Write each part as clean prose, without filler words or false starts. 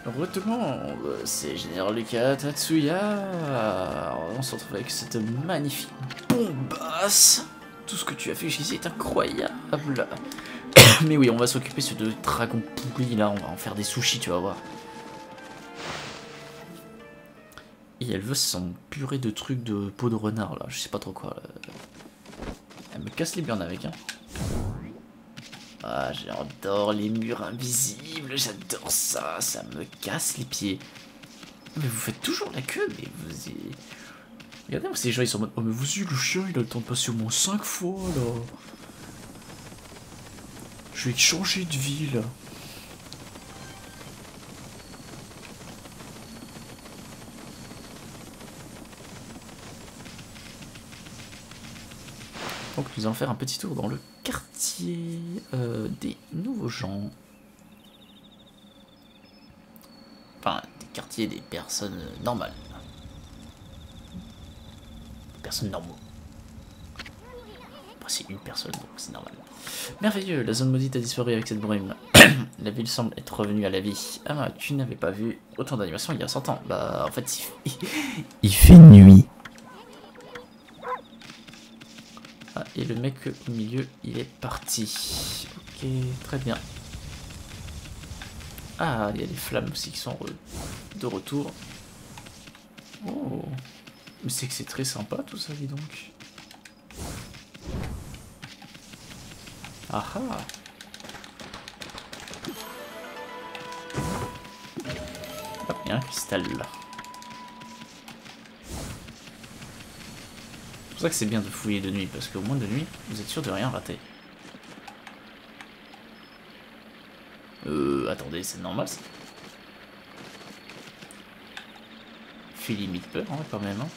Retournons, c'est Général Lucas Tatsuya. Alors, on se retrouve avec cette magnifique bombasse. Tout ce que tu as fait jusqu'ici est incroyable. Mais oui, on va s'occuper de ce dragon pourri là, on va en faire des sushis, tu vas voir. Et elle veut son purée de trucs de peau de renard là, je sais pas trop quoi. Là. Elle me casse les burnes avec, hein. Ah, j'adore les murs invisibles, j'adore ça, ça me casse les pieds. Mais vous faites toujours la queue, mais vous... Regardez, ces gens ils sont en mode, oh mais vous le chien, il a le temps de passer au moins 5 fois là. Je vais changer de vie là. Donc nous allons faire un petit tour dans le quartier des nouveaux gens. Enfin, des quartiers des personnes normales. Personnes normaux. Après c'est une personne, donc c'est normal. Merveilleux, la zone maudite a disparu avec cette brume. La ville semble être revenue à la vie. Ah, tu n'avais pas vu autant d'animation il y a 100 ans. Bah, en fait, il fait nuit. Ah, et le mec au milieu, il est parti. Ok, très bien. Ah, il y a des flammes aussi qui sont de retour. Oh, mais c'est que c'est très sympa tout ça, dis donc. Ah ah. Hop, il y a un cristal là. C'est pour ça que c'est bien de fouiller de nuit, parce qu'au moins de nuit, vous êtes sûr de rien rater. Attendez, c'est normal ça. Fait limite peur, hein, quand même. Hein.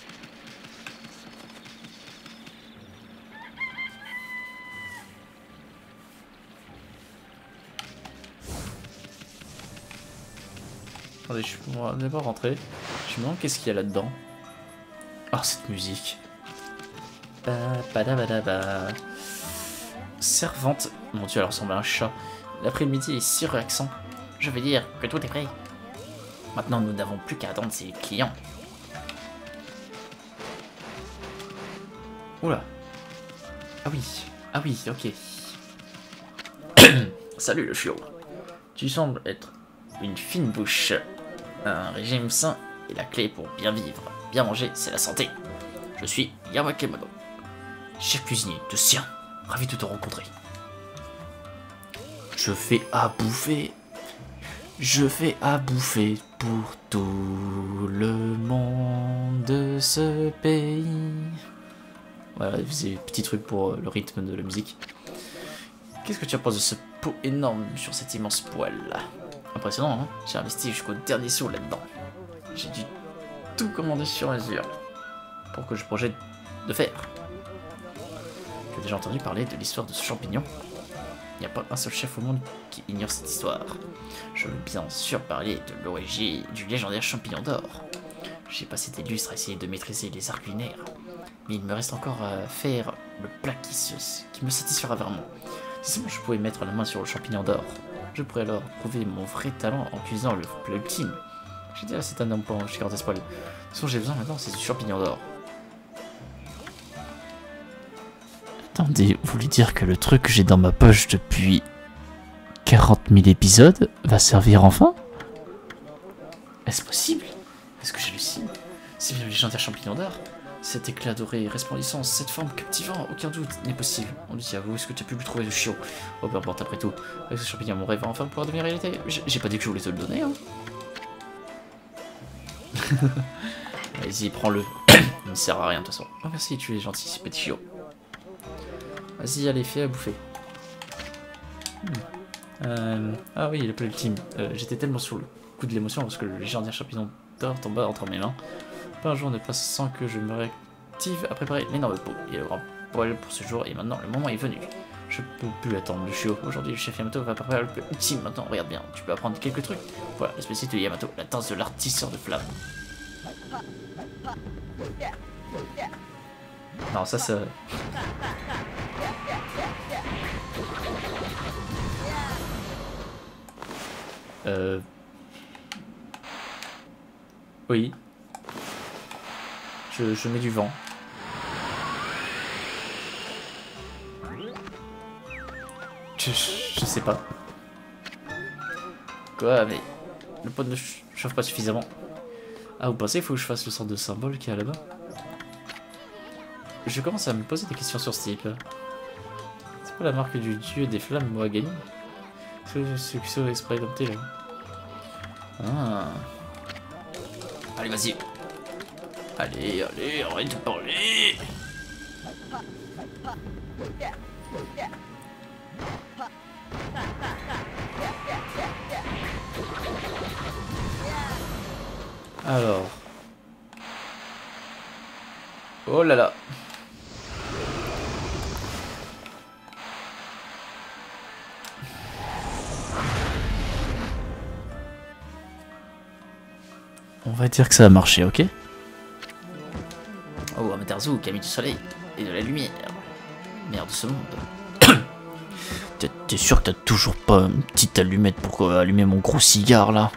Attendez, on va d'abord rentrer. Je me demande qu'est-ce qu'il y a là-dedans. Oh, cette musique. Servante. Mon dieu, elle ressemble à un chat. L'après-midi est si relaxant. Je veux dire que tout est prêt. Maintenant, nous n'avons plus qu'à attendre ses clients. Oula. Ah oui, ok. Salut le chiot. Tu sembles être une fine bouche. Un régime sain est la clé pour bien vivre. Bien manger, c'est la santé. Je suis Yamakemono, chef cuisinier de Sien. Ravi de te rencontrer. Je fais à bouffer. Je fais à bouffer pour tout le monde de ce pays. Voilà, c'est petit truc pour le rythme de la musique. Qu'est-ce que tu penses de ce pot énorme sur cet immense poêle là? Impressionnant, hein? J'ai investi jusqu'au dernier sou là-dedans. J'ai dû tout commander sur mesure pour que je projette de faire. Tu as déjà entendu parler de l'histoire de ce champignon? Il n'y a pas un seul chef au monde qui ignore cette histoire. Je veux bien sûr parler de l'origine du légendaire champignon d'or. J'ai passé des lustres à essayer de maîtriser les arts culinaires, mais il me reste encore à faire le plat qui me satisfera vraiment. Si seulement je pouvais mettre la main sur le champignon d'or, je pourrais alors prouver mon vrai talent en cuisinant le plat ultime. J'ai dit à cet homme pour chez Cortes Poil. Ce dont j'ai besoin maintenant, c'est du champignon d'or. Attendez, vous voulez dire que le truc que j'ai dans ma poche depuis 40 000 épisodes va servir enfin? Est-ce possible? Est-ce que j'hallucine? C'est bien le légendaire champignon d'or. Cet éclat doré resplendissant, cette forme captivante, aucun doute n'est possible. On dit à vous, est-ce que tu as pu lui trouver le chiot? Oh, peu importe, après tout. Avec ce champignon, mon rêve va enfin pouvoir devenir réalité. J'ai pas dit que je voulais te le donner, hein. Vas-y, prends-le. Il ne sert à rien de toute façon. Oh, merci, tu es gentil, ce petit chiot. Vas-y, allez, fais à bouffer. Ah oui, le plat ultime. J'étais tellement sur le coup de l'émotion parce que le légendaire champignon d'or tomba entre mes mains. Pas un jour ne passe sans que je me réactive à préparer l'énorme pot. Il y a le grand poêle pour ce jour et maintenant le moment est venu. Je peux plus attendre le chiot. Aujourd'hui, le chef Yamato va préparer le plat ultime. Maintenant, regarde bien, tu peux apprendre quelques trucs. Voilà, la spécialité de Yamato, la danse de l'artisseur de flammes. Non, ça c'est... Oui. Je mets du vent. Je sais pas. Quoi, mais le pot ne chauffe pas suffisamment. Ah, vous pensez qu'il faut que je fasse le sort de symbole qu'il y a là-bas? Je commence à me poser des questions sur ce type. C'est pas la marque du dieu des flammes, Moragani? C'est que ça exprès comme t'es là. Ah. Allez, vas-y. Allez, allez, arrête de parler. Alors. Oh là là. On va dire que ça a marché, ok? Oh, Amaterasu, qui a mis du soleil et de la lumière. Merde, ce monde. T'es sûr que t'as toujours pas une petite allumette pour allumer mon gros cigare là?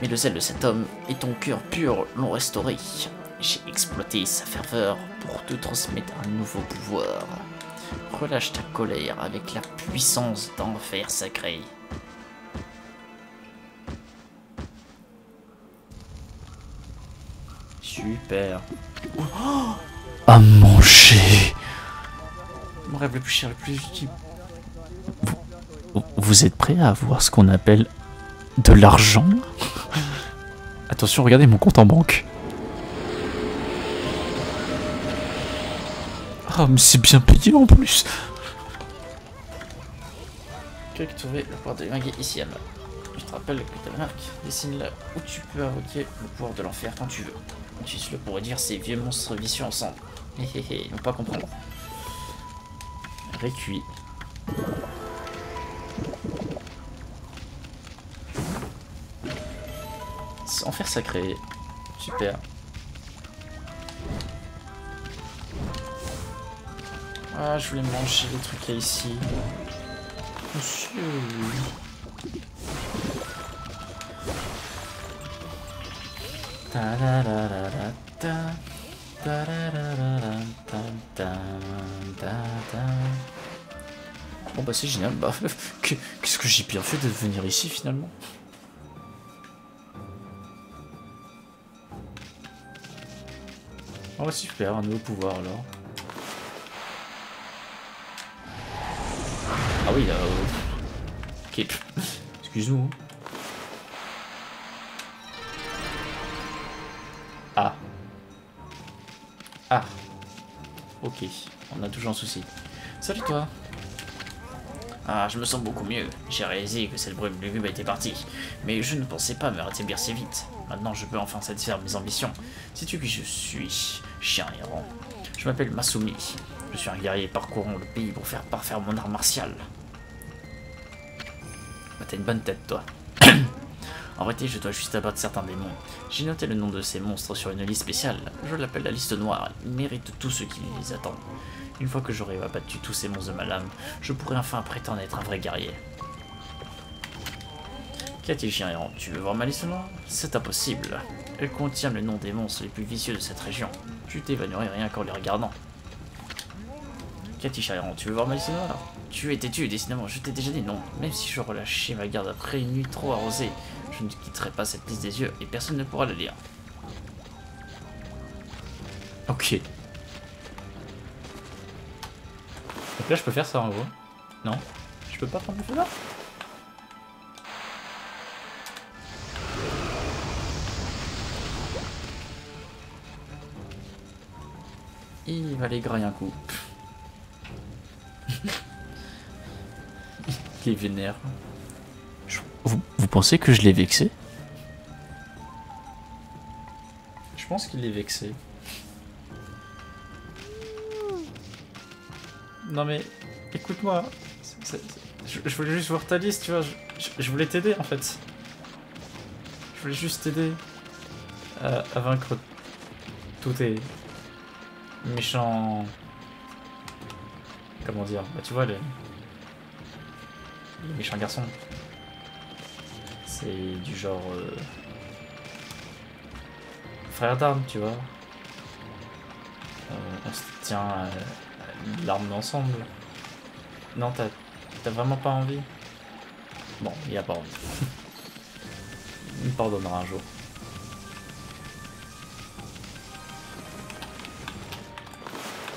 Mais le zèle de cet homme et ton cœur pur l'ont restauré. J'ai exploité sa ferveur pour te transmettre un nouveau pouvoir. Relâche ta colère avec la puissance d'enfer sacré. Super. Oh, à manger. Mon rêve le plus cher, le plus utile. Vous êtes prêts à avoir ce qu'on appelle de l'argent? Attention, regardez mon compte en banque. Ah, mais c'est bien payé en plus. Tu as trouvé le pouvoir de l'inviter ici, Alma. Je te rappelle que ta marque, dessine-la où tu peux invoquer le pouvoir de l'enfer quand tu veux. Utilise-le pour réduire ces vieux monstres vicieux ensemble. Hé hé hé, ils n'ont pas comprendre. Récuit. Enfer sacré. Super. Ah, je voulais manger les trucs là ici. Monsieur. Bon bah c'est génial. Bah, qu'est-ce que j'ai bien fait de venir ici finalement? Oh super, un nouveau pouvoir alors. Ah oui, ok. Excuse-nous. Ah. Ah. Ok, on a toujours un souci. Salut toi. Ah, je me sens beaucoup mieux. J'ai réalisé que cette brume lugubre était partie. Mais je ne pensais pas me rétablir si vite. Maintenant, je peux enfin satisfaire mes ambitions. Sais-tu qui je suis, chien errant? Je m'appelle Masumi. Je suis un guerrier parcourant le pays pour faire parfaire mon art martial. Bah, t'as une bonne tête, toi. En réalité, je dois juste abattre certains démons. J'ai noté le nom de ces monstres sur une liste spéciale. Je l'appelle la liste noire. Ils méritent tous ceux qui les attendent. Une fois que j'aurai abattu tous ces monstres de ma lame, je pourrai enfin prétendre être un vrai guerrier. Qu'y a-t-il, chien errant? Tu veux voir ma liste noire? C'est impossible. Elle contient le nom des monstres les plus vicieux de cette région. Tu t'évanouirais rien qu'en les regardant. Qu'y a-t-il, chien errant? Tu veux voir ma liste noire? Tu es têtu, décidément, je t'ai déjà dit non. Même si je relâchais ma garde après une nuit trop arrosée, je ne quitterai pas cette liste des yeux et personne ne pourra la lire. Ok. Donc là, je peux faire ça en gros. Non, je peux pas prendre le feu là. Il va les grailler un coup. Il est vénère. Vous pensez que je l'ai vexé? Je pense qu'il est vexé. Non mais, écoute-moi. Je voulais juste voir ta liste, tu vois. Je voulais t'aider en fait. Je voulais juste t'aider à vaincre tous tes méchants... Comment dire? Bah tu vois, les méchants garçons. C'est du genre... frère d'armes, tu vois. On se tient l'arme ensemble. Non, t'as vraiment pas envie? Bon, il a pas envie. Il me pardonnera un jour.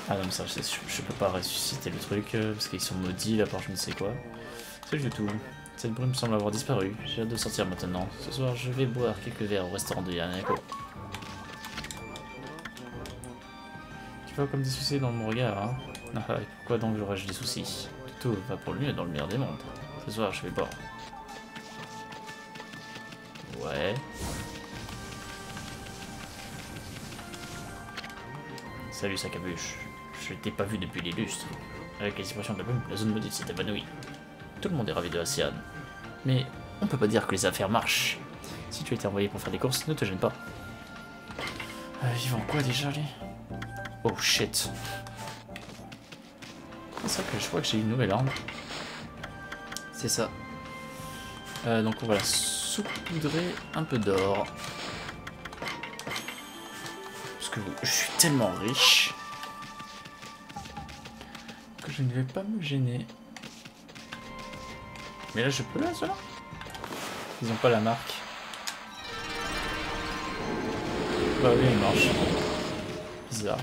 Ah non, mais ça, je peux pas ressusciter le truc parce qu'ils sont maudits là par je ne sais quoi. C'est du tout. Cette brume semble avoir disparu. J'ai hâte de sortir maintenant. Ce soir, je vais boire quelques verres au restaurant de Yanako. Tu vois comme des soucis dans mon regard, hein? Ah, et pourquoi donc j'aurais-je des soucis? Tout va pour le mieux dans le meilleur des mondes. Ce soir, je vais boire. Ouais. Salut, Sakabuche. Je t'ai pas vu depuis les lustres. Avec les expressions de la brume, la zone maudite s'est évanouie. Tout le monde est ravi de Asian. Mais on peut pas dire que les affaires marchent. Si tu as été envoyé pour faire des courses, ne te gêne pas. Ils vont quoi déjà, lui? Oh shit. C'est ça que je crois que j'ai une nouvelle arme. C'est ça. Donc on va la saupoudrer un peu d'or. Parce que je suis tellement riche que je ne vais pas me gêner. Mais là je peux là, ceux-là? Ils ont pas la marque. Bah oui, il marche. Bizarre.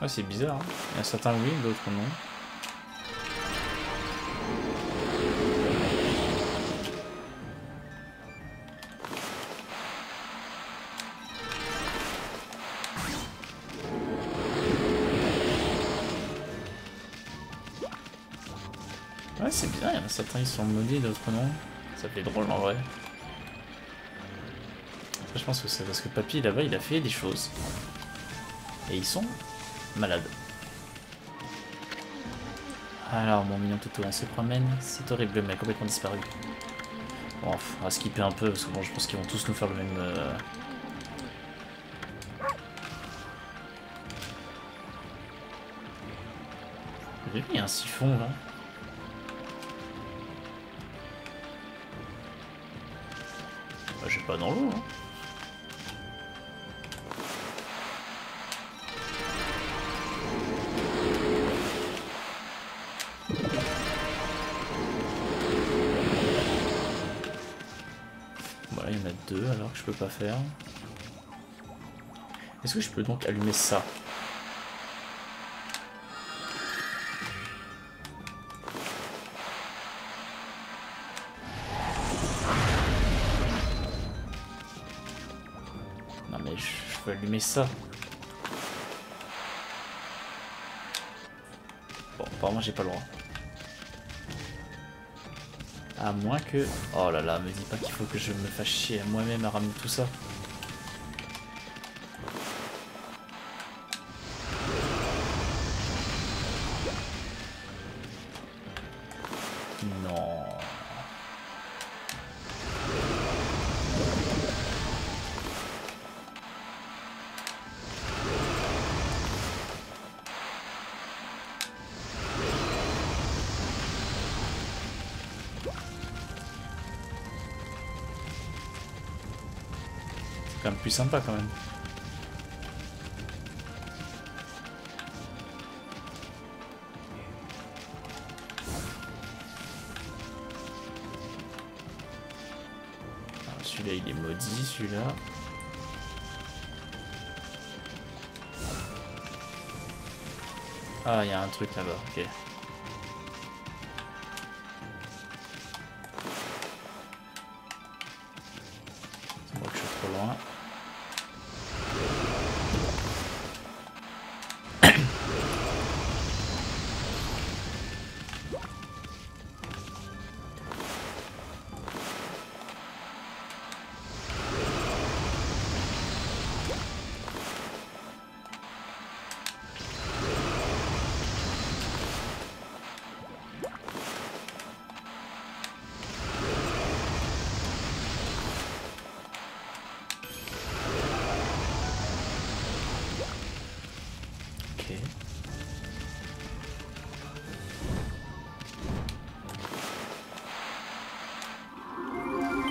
Ouais, c'est bizarre. Hein. Il y a certains oui, d'autres non. Ouais, c'est bizarre, il y en a certains ils sont maudits, d'autres non. Ça fait drôle en vrai. Ça, je pense que c'est parce que Papy là-bas il a fait des choses. Et ils sont malades. Alors, mon mignon toutou, on se promène. C'est horrible, le mec complètement disparu. Bon, on va skipper un peu parce que bon, je pense qu'ils vont tous nous faire le même. Vous avez vu, il y a un siphon là. Bah, j'ai pas dans l'eau. Hein. Voilà, il y en a deux alors que je peux pas faire. Est-ce que je peux donc allumer ça? Non mais je peux allumer ça. Bon, apparemment j'ai pas le droit. À moins que... Oh là là, me dis pas qu'il faut que je me fasse chier à moi-même à ramener tout ça. Non. C'est quand même plus sympa quand même. Celui-là il est maudit, celui-là. Ah, il y a un truc là-bas, ok. C'est moi que je suis trop loin.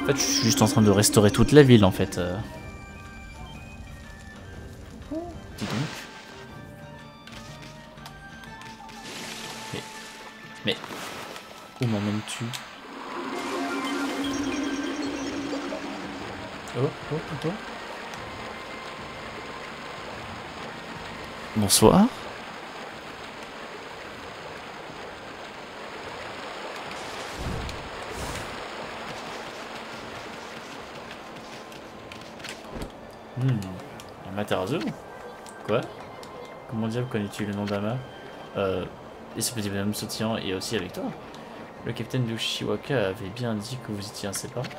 En fait, je suis juste en train de restaurer toute la ville, en fait. Dis donc. Mais... Où m'emmènes-tu? Oh, oh, oh. Bonsoir. Amaterasu? Quoi? Comment diable connais-tu le nom d'Ama? Et ce petit bonhomme sautillant est aussi avec toi? Le capitaine d'Ushiwaka avait bien dit que vous étiez inséparables.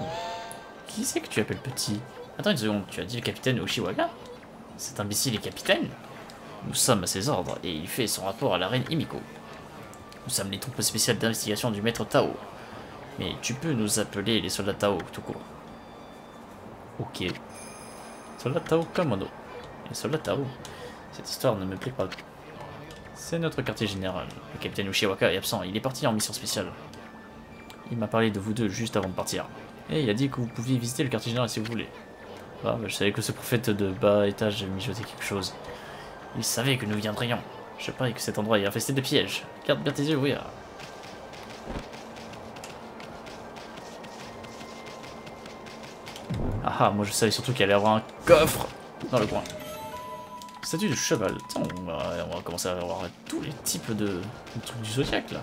Qui c'est que tu appelles petit? Attends une seconde, tu as dit le capitaine Ushiwaka? Cet imbécile est capitaine? Nous sommes à ses ordres et il fait son rapport à la reine Himiko. Nous sommes les troupes spéciales d'investigation du maître Tao. Mais tu peux nous appeler les soldats Tao tout court. Ok. Soldat Tao Komodo. Les soldats Tao. Cette histoire ne me plaît pas. C'est notre quartier général. Le capitaine Ushiwaka est absent. Il est parti en mission spéciale. Il m'a parlé de vous deux juste avant de partir. Et il a dit que vous pouviez visiter le quartier général si vous voulez. Ah, je savais que ce prophète de bas étage mijotait quelque chose. Il savait que nous viendrions. Je parie que cet endroit est infesté de pièges. Garde bien tes yeux ouverts. Ah, moi je savais surtout qu'il allait y avoir un coffre dans le coin. Statue de cheval. Tiens, on va commencer à avoir tous les types de trucs du zodiaque là.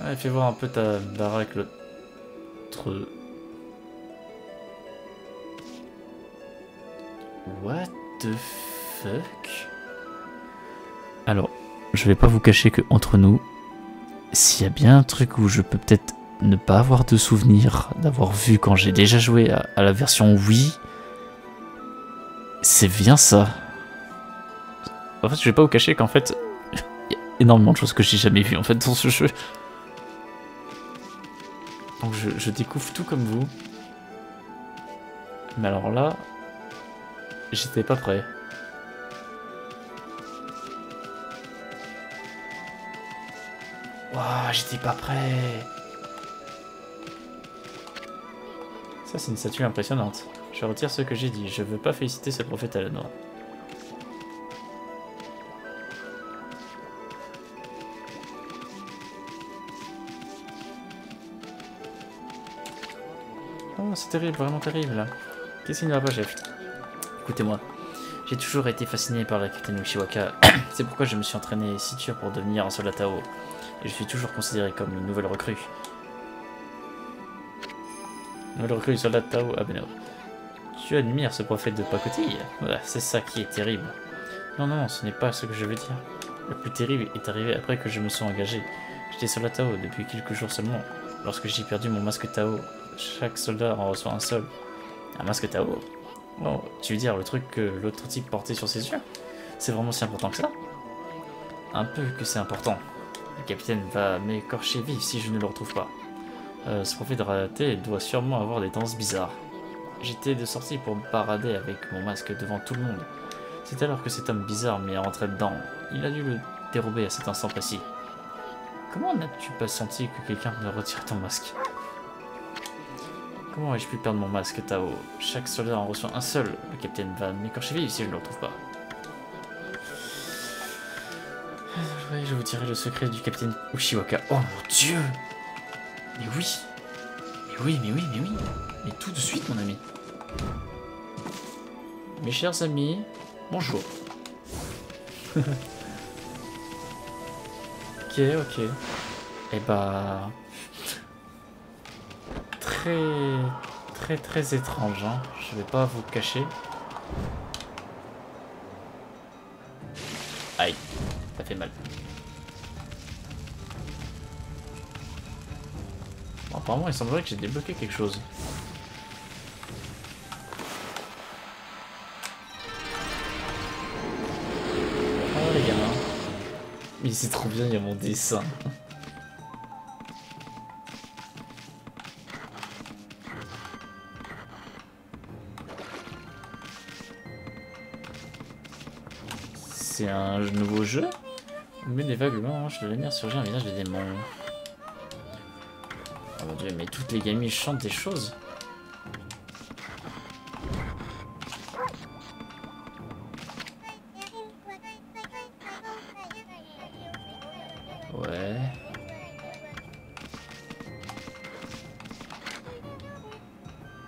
Allez, fais voir un peu ta baraque l'autre. What the fuck? Alors, je vais pas vous cacher que entre nous, s'il y a bien un truc où je peux peut-être ne pas avoir de souvenir d'avoir vu quand j'ai déjà joué à la version Wii, c'est bien ça. En fait, je vais pas vous cacher qu'en fait, il y a énormément de choses que j'ai jamais vues en fait dans ce jeu. Donc je découvre tout comme vous. Mais alors là, j'étais pas prêt. Waouh, j'étais pas prêt. Ça, c'est une statue impressionnante. Je retire ce que j'ai dit. Je veux pas féliciter ce prophète à la noix. Oh, c'est terrible, vraiment terrible. Qu'est-ce qu'il n'y a pas, chef? Écoutez-moi. J'ai toujours été fasciné par la capitaine Ushiwaka. C'est pourquoi je me suis entraîné si dur pour devenir un soldat Tao. Et je suis toujours considéré comme une nouvelle recrue. Nouvelle recrue du soldat Tao Abeno. Tu admires ce prophète de pacotille? Voilà, c'est ça qui est terrible. Non, non, ce n'est pas ce que je veux dire. Le plus terrible est arrivé après que je me sois engagé. J'étais soldat Tao depuis quelques jours seulement. Lorsque j'ai perdu mon masque Tao, chaque soldat en reçoit un seul. Un masque Tao? Oh, tu veux dire le truc que l'autre type portait sur ses yeux? C'est vraiment si important que ça? Un peu que c'est important. Le capitaine va m'écorcher vif si je ne le retrouve pas. Ce prophète raté doit sûrement avoir des tendances bizarres. J'étais de sortie pour barader avec mon masque devant tout le monde. C'est alors que cet homme bizarre m'est rentré dedans. Il a dû le dérober à cet instant précis. Comment n'as-tu pas senti que quelqu'un me retire ton masque? Comment ai-je pu perdre mon masque, Tao? Chaque soldat en reçoit un seul. Le capitaine va m'écorcher vif si je ne le retrouve pas. Je vous dirai le secret du capitaine Ushiwaka. Oh mon dieu! Mais oui! Mais oui, mais oui, mais oui! Mais tout de suite, mon ami! Mes chers amis, bonjour. Ok, ok. Et bah... Très étrange, hein. Je vais pas vous le cacher. Aïe, ça fait mal. Bon, apparemment, il semblerait que j'ai débloqué quelque chose. Oh les gamins. Mais c'est trop bien, il y a mon dessin. C'est un nouveau jeu? Au milieu des vagues blanches de la mer surgit un village de démons. mon dieu, mais toutes les gamines chantent des choses. Ouais.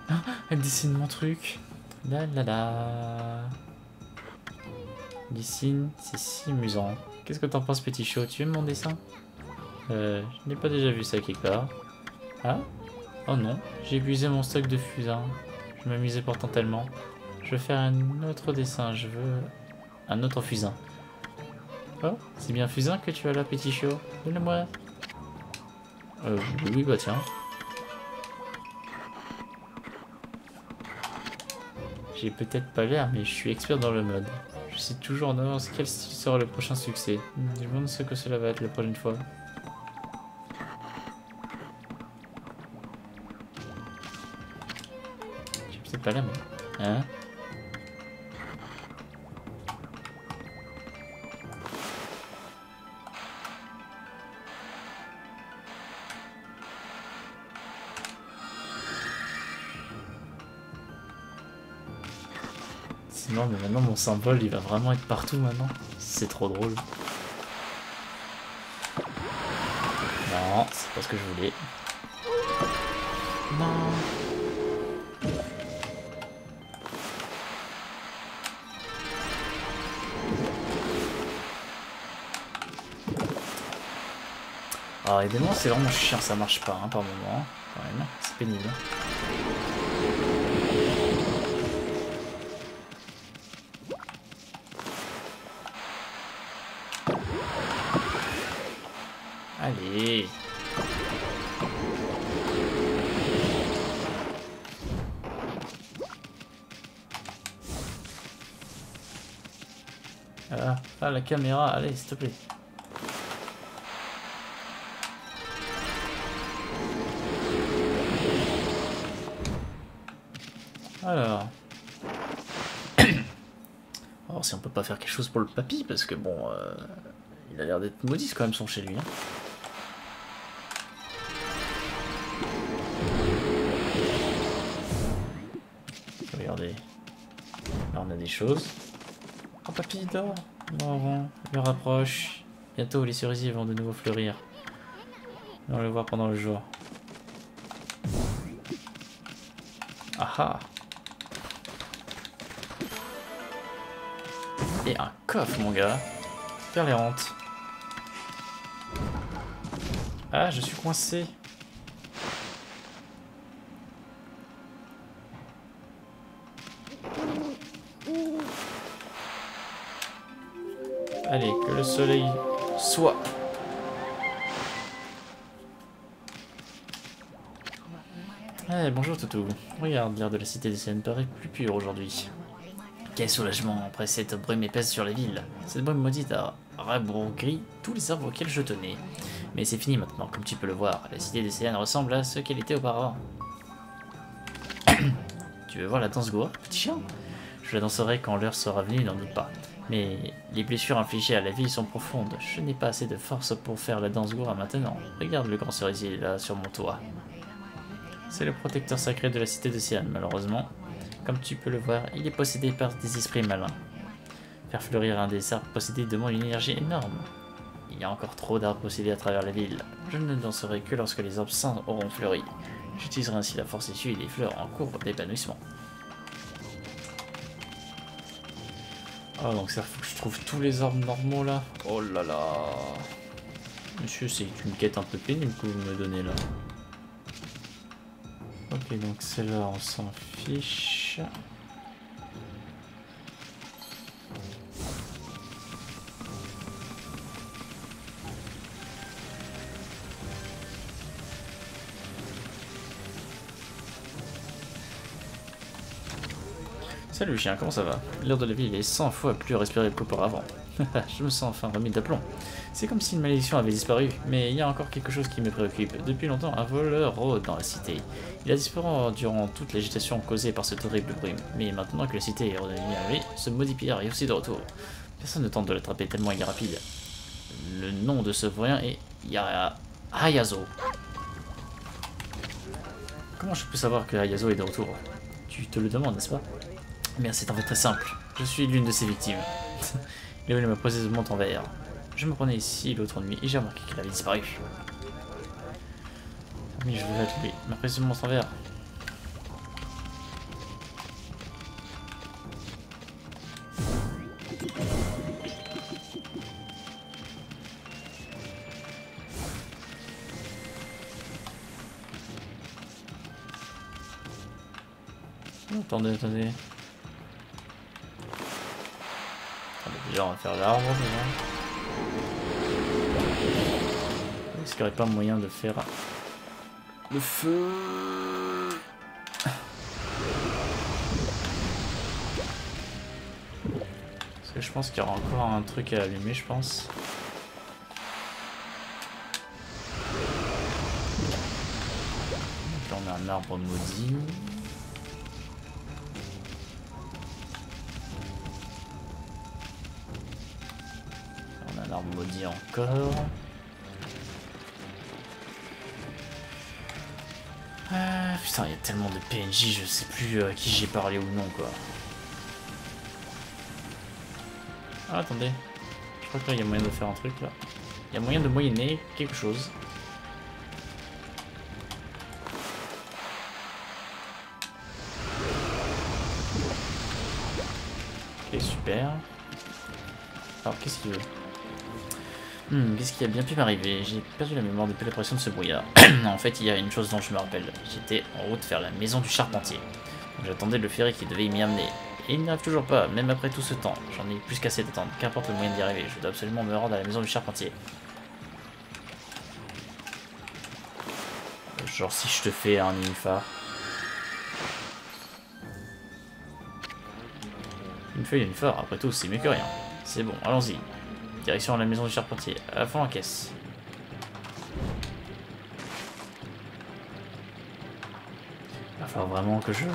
Ah, elle dessine mon truc. La la la. Dessine, c'est si amusant. Qu'est-ce que t'en penses, petit show? Tu aimes mon dessin? Je n'ai pas déjà vu ça quelque part. Ah? Oh non, j'ai épuisé mon stock de fusains. Je m'amusais pourtant tellement. Je veux faire un autre dessin, je veux un autre fusain. Oh, c'est bien fusain que tu as là, petit chiot. Donne-le-moi. Oui, bah tiens. J'ai peut-être pas l'air, mais je suis expert dans le mode. Je sais toujours en avance quel style sera le prochain succès. Je me demande ce que cela va être la prochaine fois. J'ai peut-être pas l'air, mais... Hein? Non mais maintenant mon symbole il va vraiment être partout maintenant. C'est trop drôle. Non, c'est pas ce que je voulais. Non. Alors évidemment c'est vraiment chiant, ça marche pas hein, par moment. Quand même, c'est pénible. Allez. Ah, la caméra, allez, s'il te plaît. Alors. Alors, si on peut pas faire quelque chose pour le papy, parce que bon, il a l'air d'être maudit quand même son chez lui. Hein. Regardez. Là, on a des choses. Oh, papy, dort. Bon, l'heure approche. Bientôt, les cerisiers vont de nouveau fleurir. On va le voir pendant le jour. Ah ah. Et un coffre, mon gars. Faire les rentes. Ah, je suis coincé. Allez, que le soleil soit. Eh, bonjour Toutou. Regarde, l'air de la cité des Scènes paraît plus pur aujourd'hui. Quel soulagement après cette brume épaisse sur la ville. Cette brume maudite a rabougri tous les arbres auxquels je tenais. Mais c'est fini maintenant, comme tu peux le voir. La cité des Céennes ressemble à ce qu'elle était auparavant. Tu veux voir la danse goa, petit chien? Je la danserai quand l'heure sera venue, n'en doute pas. Mais les blessures infligées à la ville sont profondes. Je n'ai pas assez de force pour faire la danse goa maintenant. Regarde le grand cerisier là sur mon toit. C'est le protecteur sacré de la cité de Céanne, malheureusement. Comme tu peux le voir, il est possédé par des esprits malins. Faire fleurir un des arbres possédés demande une énergie énorme. Il y a encore trop d'arbres possédés à travers la ville. Je ne danserai que lorsque les arbres sains auront fleuri. J'utiliserai ainsi la force issue des fleurs en cours d'épanouissement. Ah, donc ça faut que je trouve tous les arbres normaux là. Oh là là. Monsieur, c'est une quête un peu pénible que vous me donnez là. Ok, donc celle-là, on s'en fiche. Salut chien, comment ça va? L'air de la ville est 100 fois plus respirable qu'auparavant. Je me sens enfin remis d'aplomb. C'est comme si une malédiction avait disparu, mais il y a encore quelque chose qui me préoccupe. Depuis longtemps, un voleur rôde dans la cité. Il a disparu durant toute l'agitation causée par cette horrible brume. Mais maintenant que la cité est redevenue à lui, ce maudit pillard est aussi de retour. Personne ne tente de l'attraper tellement il est rapide. Le nom de ce voyant est Hayazo. Comment je peux savoir que Ayazo est de retour? Tu te le demandes, n'est-ce pas? Eh bien, c'est en fait très simple. Je suis l'une de ses victimes. Il a voulu me poser de montre en verre. Je me prenais ici l'autre nuit et j'ai remarqué qu'elle avait disparu. Oui, je devais être lui. Ma précieuse montre en verre. Attendez, attendez. Déjà, on va faire l'arbre. Est-ce qu'il n'y aurait pas moyen de faire le feu? Parce que je pense qu'il y aura encore un truc à allumer, je pense. Donc là, on a un arbre maudit. On a un arbre maudit encore. Putain, il y a tellement de PNJ, je sais plus à qui j'ai parlé ou non, quoi. Ah, attendez. Je crois que là, il y a moyen de faire un truc, là. Il y a moyen de moyenner quelque chose. Ok, super. Alors, qu'est-ce qu'il veut? Qu'est-ce qui a bien pu m'arriver? J'ai perdu la mémoire depuis l'apparition de ce brouillard. En fait, il y a une chose dont je me rappelle. J'étais en route vers la maison du charpentier. J'attendais le ferry qui devait m'y amener. Et il n'arrive toujours pas, même après tout ce temps. J'en ai plus qu'assez d'attendre. Qu'importe le moyen d'y arriver, je dois absolument me rendre à la maison du charpentier. Genre si je te fais un nénuphar. Une feuille de nénuphar, après tout, c'est mieux que rien. C'est bon, allons-y. Direction à la maison du charpentier, à fond la caisse. Il va falloir vraiment que je...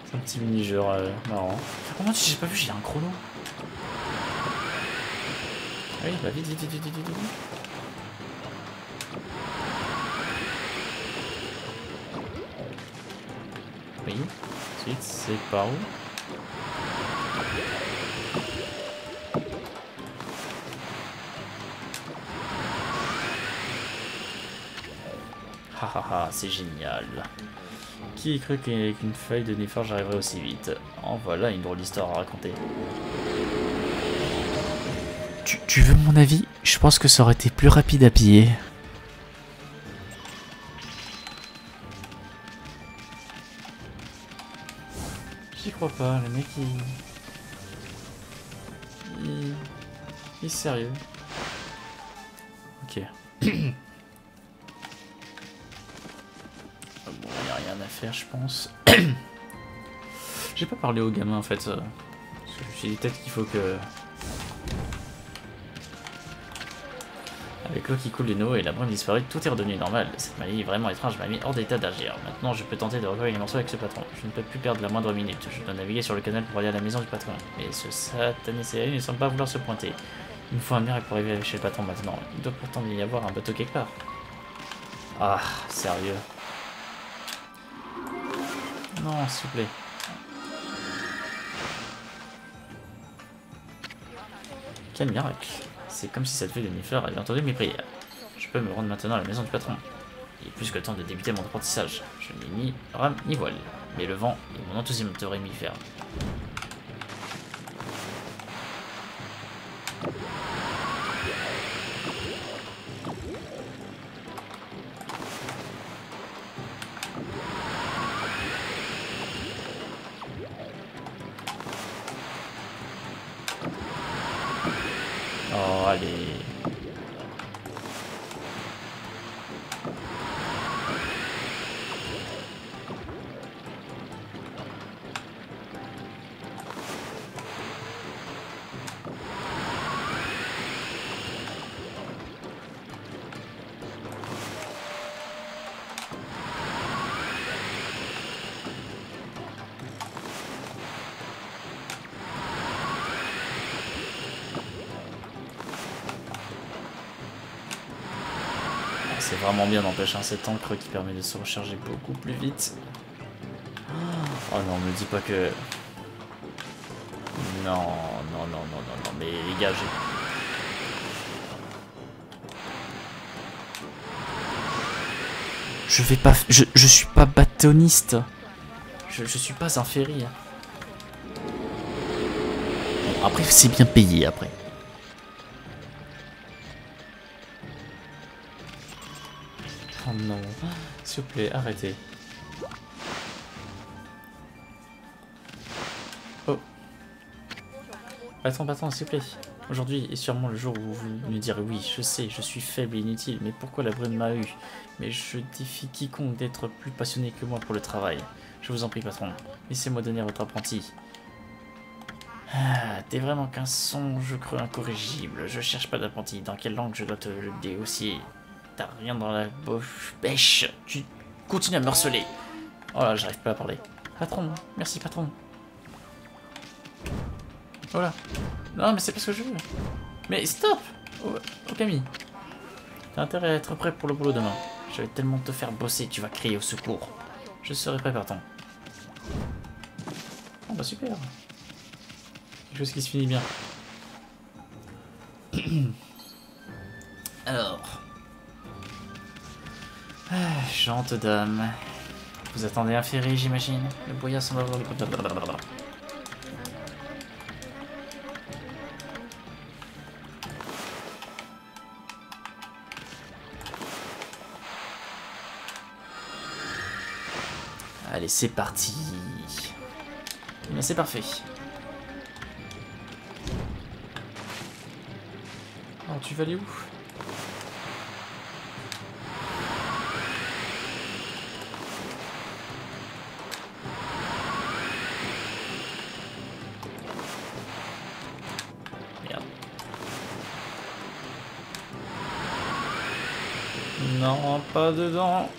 C'est un petit mini-jeu marrant. Oh mon dieu, j'ai pas vu, j'ai un chrono. Oui, bah vite, vite, vite, vite, vite, vite. Oui, ensuite c'est par où? Hahaha, c'est génial. Qui a cru qu'avec une feuille de nénuphar j'arriverais aussi vite? En voilà une drôle d'histoire à raconter. Tu veux mon avis? Je pense que ça aurait été plus rapide à piller. J'y crois pas, le mec il est sérieux. Ok. Bon, il n'y a rien à faire, je pense. J'ai pas parlé au gamin en fait. Parce que je me suis dit peut-être qu'il faut que. Avec l'eau qui coule d'une eau et la brume disparue, tout est redevenu normal. Cette maladie vraiment étrange m'a mis hors d'état d'agir. Maintenant, je peux tenter de recoller les morceaux avec ce patron. Je ne peux plus perdre la moindre minute. Je dois naviguer sur le canal pour aller à la maison du patron. Mais ce satané série ne semble pas vouloir se pointer. Il me faut un miracle pour arriver chez le patron maintenant. Il doit pourtant y avoir un bateau quelque part. Ah, sérieux. Non, s'il vous plaît. Quel miracle. C'est comme si cette feuille de nénuphar avait entendu mes prières. Je peux me rendre maintenant à la maison du patron. Il est plus que temps de débuter mon apprentissage. Je n'ai ni rame ni voile, mais le vent et mon enthousiasme devraient m'y faire. allez. C'est vraiment bien n'empêche hein, cet encre qui permet de se recharger beaucoup plus vite. Oh non, me dis pas que... Non, non, non, non, non, non, mais les gars, je vais pas... Je suis pas bâtonniste. Je suis pas un ferry. Bon, après, c'est bien payé, après. Oh non, s'il vous plaît, arrêtez. Oh. Attends, s'il vous plaît. Aujourd'hui est sûrement le jour où vous me direz oui, je sais, je suis faible et inutile, mais pourquoi la brume m'a eu? Mais je défie quiconque d'être plus passionné que moi pour le travail. Je vous en prie, patron, laissez-moi donner votre apprenti. Ah, t'es vraiment qu'un songe creux incorrigible. Je cherche pas d'apprenti. Dans quelle langue je dois te le déhausser? T'as rien dans la bouche. Pêche. Tu continues à me harceler. Oh là, j'arrive pas à parler. Patron, merci patron. Voilà. Non, mais c'est pas ce que je veux. Mais stop. Oh, Camille. T'as intérêt à être prêt pour le boulot demain. Je vais tellement te faire bosser, tu vas crier au secours. Je serai prêt, patron. Oh bah super. Quelque chose qui se finit bien. Alors. Ah, chante dame. Vous attendez un ferry, j'imagine. Le boyard s'en va voir le... Allez, c'est parti. Eh bien, c'est parfait. Oh, tu vas aller où? Merde. Non, pas dedans.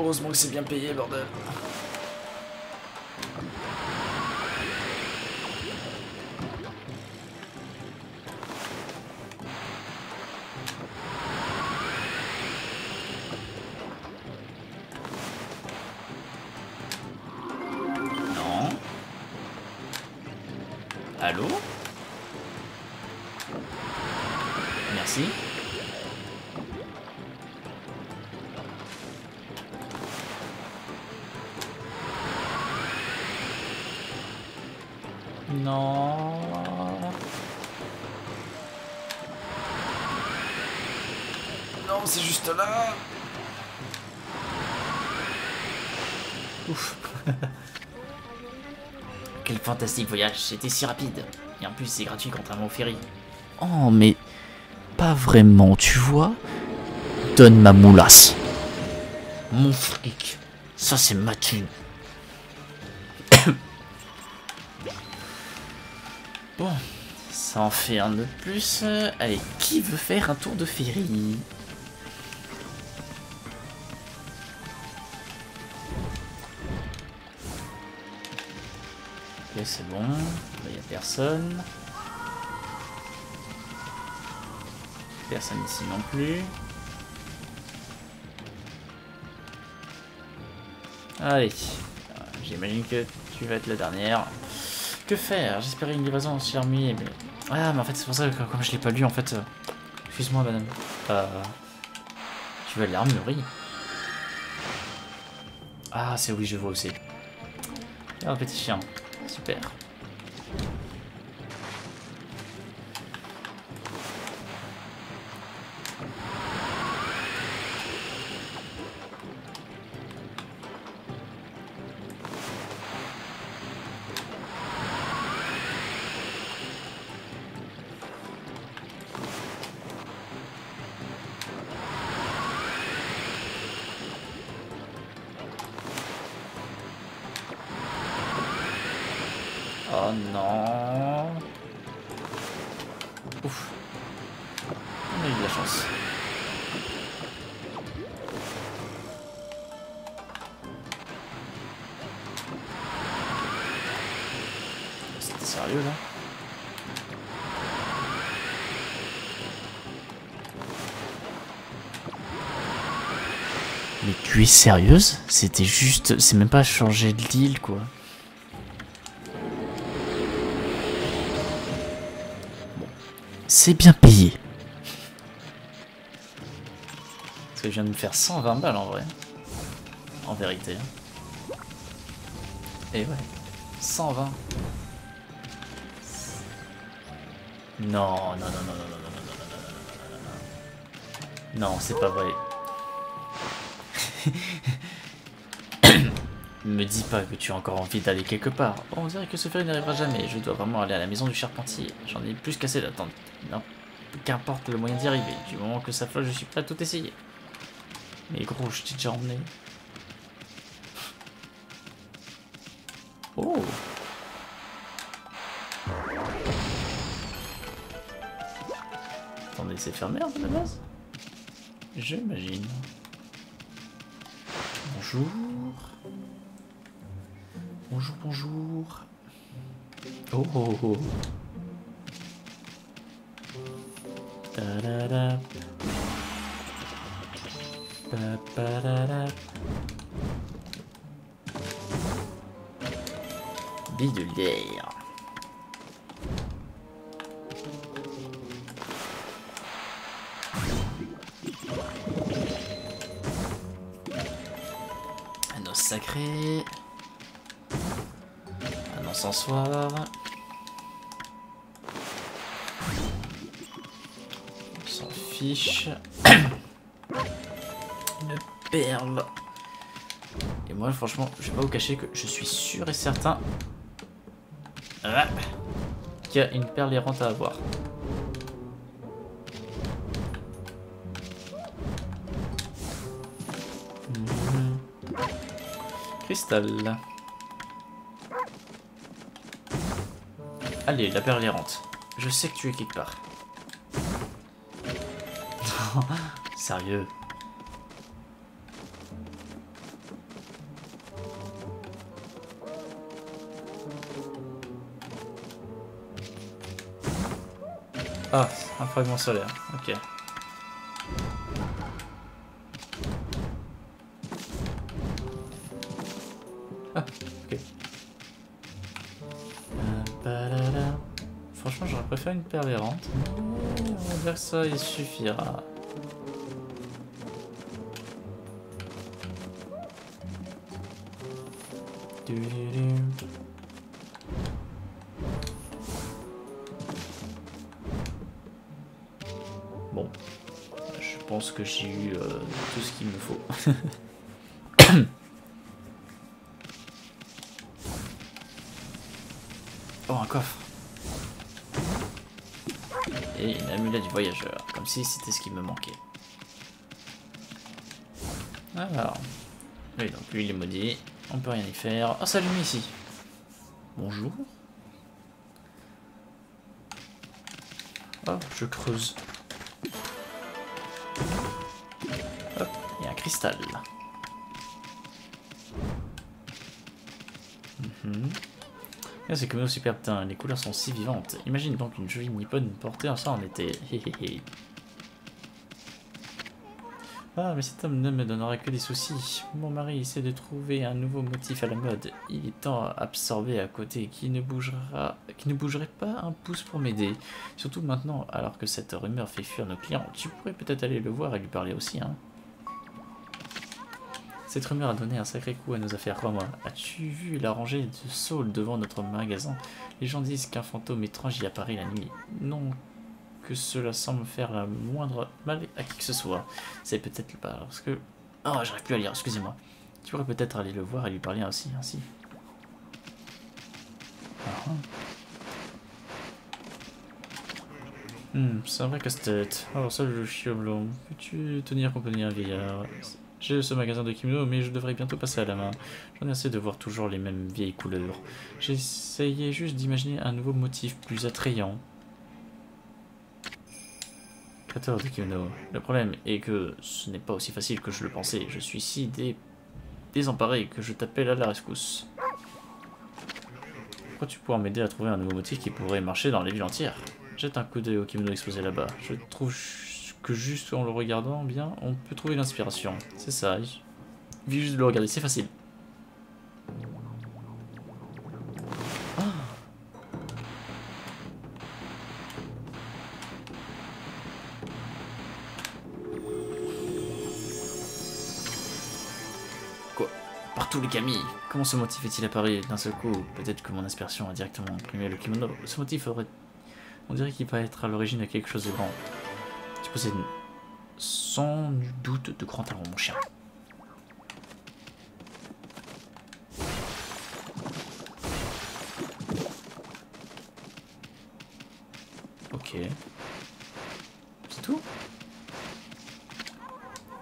Heureusement que c'est bien payé, bordel. Non. Allô? Merci. Non. Non, c'est juste là. Ouf. Quel fantastique voyage, c'était si rapide. Et en plus, c'est gratuit contrairement au ferry. Oh, mais pas vraiment, tu vois. Donne ma moulasse. Mon fric. Ça, c'est ma thune. Bon, ça en fait un de plus. Allez, qui veut faire un tour de ferry? Ok, c'est bon. Il n'y a personne. Personne ici non plus. Allez, j'imagine que tu vas être la dernière. Que faire? J'espérais une livraison aussi ennuyée, mais... Ah, mais en fait, c'est pour ça que comme je l'ai pas lu, en fait... Excuse-moi, madame. Tu veux à l'armurerie? Ah, c'est oui, je vois aussi. Ah, petit chien. Super. Oh non. Ouf. On a eu de la chance. C'était sérieux là? Mais tu es sérieuse? C'était juste... C'est même pas changer de l'île quoi. Bon. C'est bien payé. Parce que je viens de me faire 120 balles en vrai. En vérité. Et ouais. 120. Non, non, non, non, non, non, non, non, non, non, non, non, non, c'est pas vrai. Me dis pas que tu as encore envie d'aller quelque part. Oh, on dirait que ce ferry n'arrivera jamais. Je dois vraiment aller à la maison du charpentier. J'en ai plus qu'assez d'attendre. Non, qu'importe le moyen d'y arriver. Du moment que ça flotte, je suis prêt à tout essayer. Mais gros, je t'ai déjà emmené. Oh. Attendez, c'est fermé un peu de base? J'imagine. Bonjour. Bonjour, bonjour. Oh, oh, oh. Ta-da-da. Pa-pa-da-da. Bidulaire. Un os sacré. Un encensoir. On s'en fiche. Une perle. Et moi, franchement, je vais pas vous cacher que je suis sûr et certain qu'il y a une perle errante à avoir. Cristal. Allez, la perle errante. Je sais que tu es quelque part. Sérieux. Ah, un fragment solaire. Ok. Ah, ok. Franchement, j'aurais préféré une perle errante. On va dire que ça, il suffira. Bon, je pense que j'ai eu tout ce qu'il me faut. Oh, un coffre. Et une amulette du voyageur, comme si c'était ce qui me manquait. Alors, oui, donc lui il est maudit, on peut rien y faire. Oh, ça allume ici. Bonjour. Hop, je creuse. Hop, il y a un cristal. C'est comme au super putain, les couleurs sont si vivantes. Imagine donc une jolie nippone portée en ça en été. Ah, mais cet homme ne me donnera que des soucis. Mon mari essaie de trouver un nouveau motif à la mode. Il est tant absorbé à côté qu'il ne bougerait pas un pouce pour m'aider. Surtout maintenant, alors que cette rumeur fait fuir nos clients. Tu pourrais peut-être aller le voir et lui parler aussi, hein. Cette rumeur a donné un sacré coup à nos affaires, crois-moi. As-tu vu la rangée de saules devant notre magasin? Les gens disent qu'un fantôme étrange y apparaît la nuit. Non que cela semble faire la moindre mal à qui que ce soit. C'est peut-être pas parce que... Oh, j'arrive plus à lire, excusez-moi. Tu pourrais peut-être aller le voir et lui parler aussi, ainsi. C'est un vrai casse-tête. Alors ça, le chioblon. Peux-tu tenir compagnie à un vieillard? J'ai ce magasin de kimono, mais je devrais bientôt passer à la main. J'en ai assez de voir toujours les mêmes vieilles couleurs. J'essayais juste d'imaginer un nouveau motif plus attrayant. Créateur de kimono. Le problème est que ce n'est pas aussi facile que je le pensais. Je suis si désemparé que je t'appelle à la rescousse. Pourquoi-tu pourras m'aider à trouver un nouveau motif qui pourrait marcher dans les villes entières? Jette un coup d'œil au kimono exposé là-bas. Je trouve que juste en le regardant bien, on peut trouver l'inspiration. C'est ça. Il suffit juste de le regarder, c'est facile. Ah. Quoi? Partout les Camille. Comment ce motif est-il apparu d'un seul coup? Peut-être que mon inspiration a directement imprimé le kimono. Ce motif aurait... On dirait qu'il va être à l'origine de quelque chose de grand. Tu possèdes sans nul doute de grands talents, mon chien. Ok. C'est tout?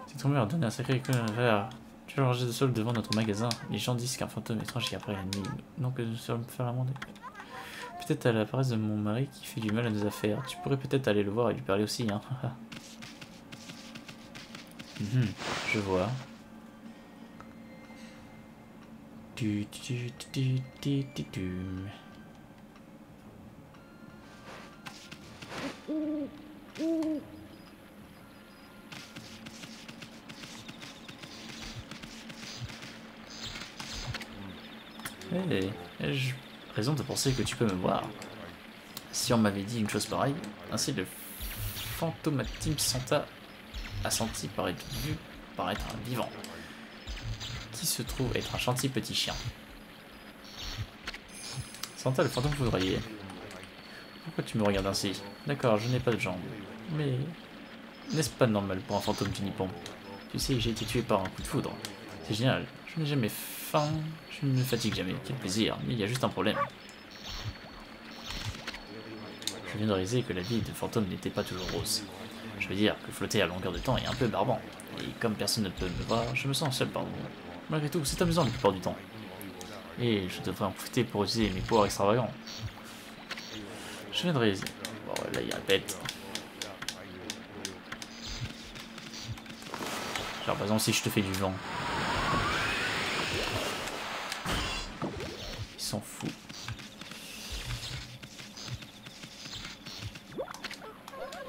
C'est ton mur, donner un sacré verre. Tu as rangé de sol devant notre magasin. Les gens disent qu'un fantôme étrange qui apparaît la nuit. Non, que nous sommes faire la monde. Peut-être à la paresse de mon mari qui fait du mal à nos affaires. Tu pourrais peut-être aller le voir et lui parler aussi, hein. Je vois. Hey, ai-je raison de penser que tu peux me voir? Si on m'avait dit une chose pareille, ainsi le fantomatime Santa a senti paraître un vivant, qui se trouve être un gentil petit chien. Santa le fantôme foudroyé. Pourquoi tu me regardes ainsi? D'accord, je n'ai pas de jambes, mais n'est-ce pas normal pour un fantôme du Nippon? Tu sais, j'ai été tué par un coup de foudre. C'est génial, je n'ai jamais faim, je ne me fatigue jamais, quel plaisir, mais il y a juste un problème. Je viens de réaliser que la vie de fantôme n'était pas toujours rose. Je veux dire que flotter à longueur de temps est un peu barbant, et comme personne ne peut me voir, je me sens seul par moment. Malgré tout, c'est amusant la plupart du temps. Et je devrais en profiter pour utiliser mes pouvoirs extravagants. Je viens de réaliser... Bon, là il répète. Genre par exemple si je te fais du vent. Il s'en fout.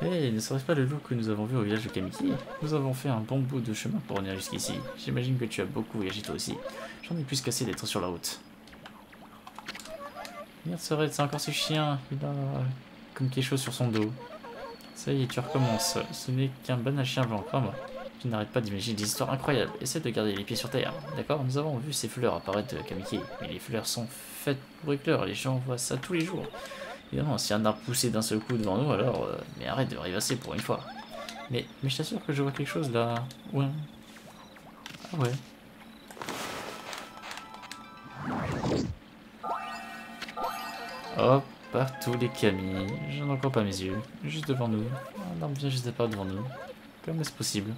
Hey, ne serait-ce pas le loup que nous avons vu au village de Kamiki? Nous avons fait un bon bout de chemin pour venir jusqu'ici. J'imagine que tu as beaucoup voyagé toi aussi. J'en ai plus qu'assez d'être sur la route. Merde, c'est encore ce chien. Il a comme quelque chose sur son dos. Ça y est, tu recommences. Ce n'est qu'un banal chien blanc, crois-moi. Tu n'arrêtes pas d'imaginer des histoires incroyables. Essaie de garder les pieds sur terre. D'accord? Nous avons vu ces fleurs apparaître de Kamiki. Mais les fleurs sont faites pour éclore. Les gens voient ça tous les jours. Évidemment, si un arbre poussait d'un seul coup devant nous, alors... mais arrête de rêvasser pour une fois. Mais je t'assure que je vois quelque chose là. Ouais. Ah ouais. Hop, partout les Camille. Je n'en crois pas mes yeux. Juste devant nous. Un arbre vient juste pas devant nous. Comment est-ce possible?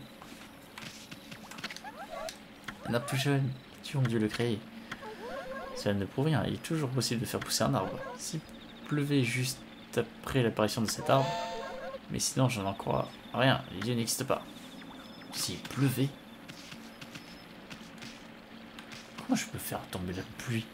Un arbre plus jeune. Tu ont dû le créer. Cela ne prouve rien. Il est toujours possible de faire pousser un arbre. S'il pleuvait juste après l'apparition de cet arbre. Mais sinon, je n'en crois rien. Les dieux n'existent pas. S'il pleuvait. Comment je peux faire tomber la pluie?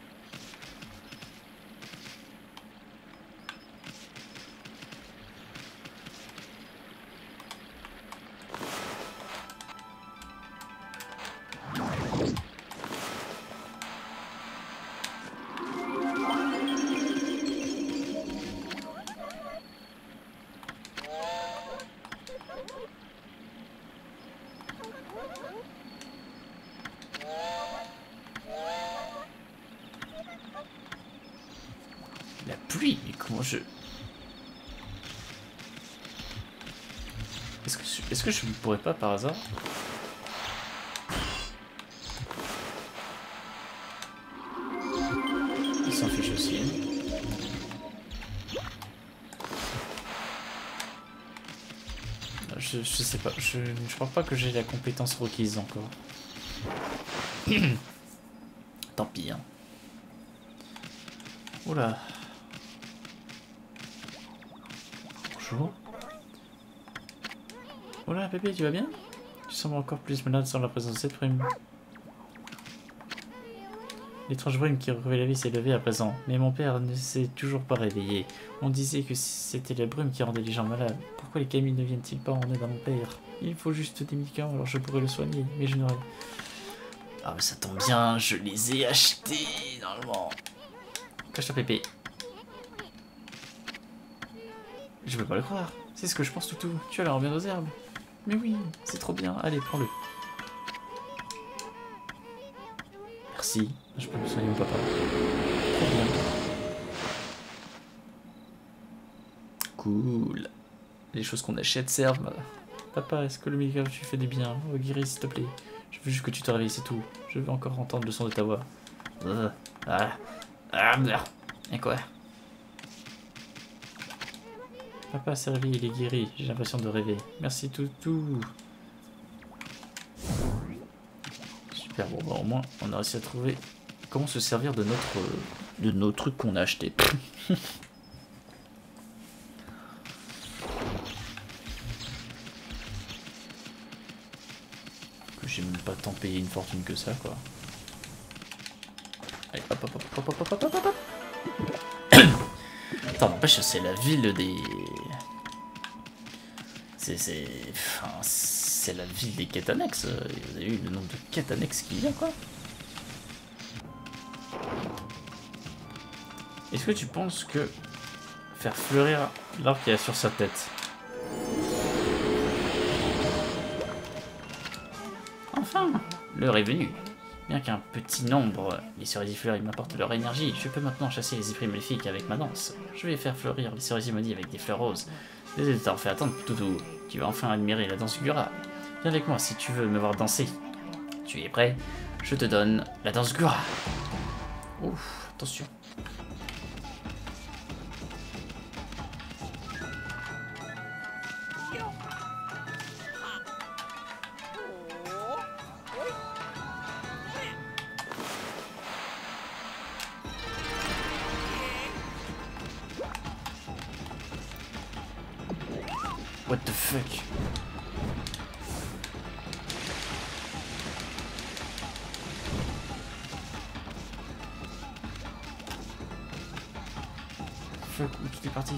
La pluie, mais comment je... Est-ce que je ne pourrais pas par hasard... Il s'en fiche aussi. je sais pas. Je crois pas que j'ai la compétence requise encore. Tant pis, hein. Oula. Bonjour. Oula, Pépé, tu vas bien? Tu sembles encore plus malade sans la présence de cette brume. L'étrange brume qui recouvrait la vie s'est levée à présent, mais mon père ne s'est toujours pas réveillé. On disait que c'était la brume qui rendait les gens malades. Pourquoi les camis ne viennent-ils pas en aide à mon père? Il faut juste des médicaments, alors je pourrais le soigner, mais je n'aurais... Ah mais ça tombe bien, je les ai achetés, normalement. Cache-toi, Pépé. Je peux pas le croire. C'est ce que je pense, Toutou. Tu as l'air bien aux herbes. Mais oui, c'est trop bien. Allez, prends-le. Merci. Je peux me soigner, mon papa. Trop bien. Cool. Les choses qu'on achète servent. Papa, est-ce que le médicament tu fais du bien? Oh, guéris, s'il te plaît. Je veux juste que tu te réveilles, c'est tout. Je veux encore entendre le son de ta voix. Et quoi? Papa s'est réveillé, il est guéri. J'ai l'impression de rêver. Merci, Toutou. Super, bon, bah, au moins, on a réussi à trouver comment se servir de nos trucs qu'on a achetés. Que j'ai même pas tant payé une fortune que ça, quoi. Allez, hop, hop, hop, hop, hop, hop, hop, hop, hop. Attends, n'empêche, c'est la ville des... C'est la ville des quêtes annexes. Vous avez vu le nombre de quêtes annexes qu'il y a, quoi. Est-ce que tu penses que faire fleurir l'arbre qu'il y a sur sa tête? Enfin, l'heure est venue. Bien qu'un petit nombre, les cerisiers fleuris m'apportent leur énergie, je peux maintenant chasser les esprits maléfiques avec ma danse. Je vais faire fleurir les cerisiers maudits avec des fleurs roses. Désolé de t'avoir fait attendre, Toutou. Tu vas enfin admirer la danse Gura. Viens avec moi si tu veux me voir danser. Tu es prêt? Je te donne la danse Gura. Ouf, attention. What the fuck? Fuck, où tu es parti?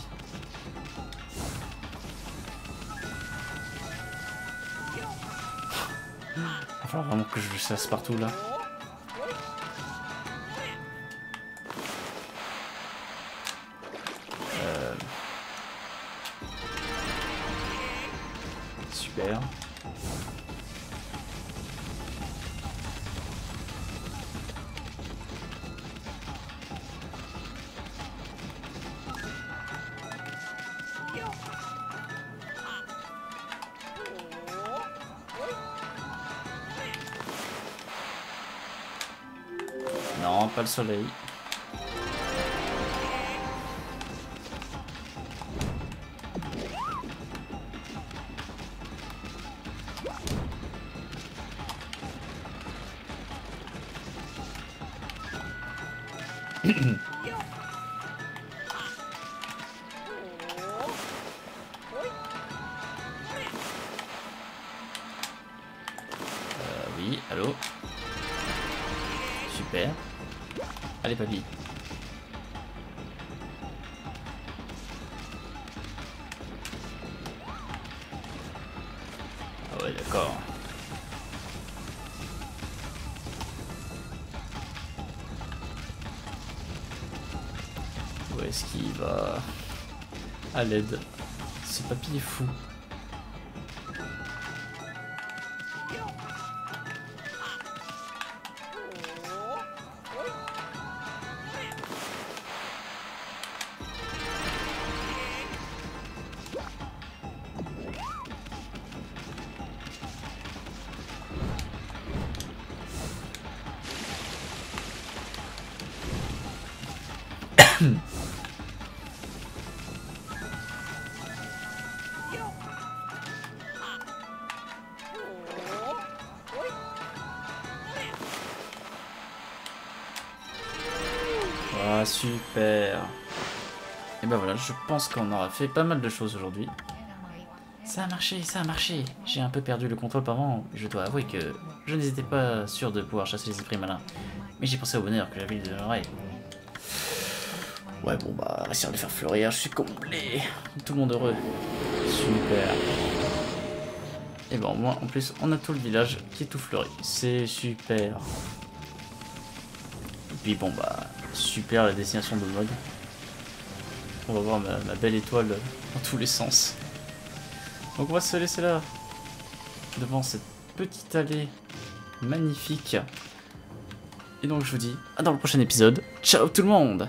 Il va falloir vraiment que je le chasse partout là. Super. Non, pas le soleil. Oui, allô? Super. Allez, papy. Ah ouais, d'accord. Où est-ce qu'il va? À l'aide. Ce papy est fou. Super. Et ben voilà, je pense qu'on aura fait pas mal de choses aujourd'hui. Ça a marché, ça a marché. J'ai un peu perdu le contrôle par moment. Je dois avouer que je n'étais pas sûr de pouvoir chasser les esprits malins. Mais j'ai pensé au bonheur que la ville de l'oreille. Ouais, bon bah, réussir à les faire fleurir, je suis comblé. Tout le monde heureux. Super. Et bon, moi en plus, on a tout le village qui est tout fleuri. C'est super. Et puis bon bah, super la destination de mode. On va voir ma belle étoile dans tous les sens. Donc on va se laisser là, devant cette petite allée magnifique. Et donc je vous dis à dans le prochain épisode. Ciao tout le monde!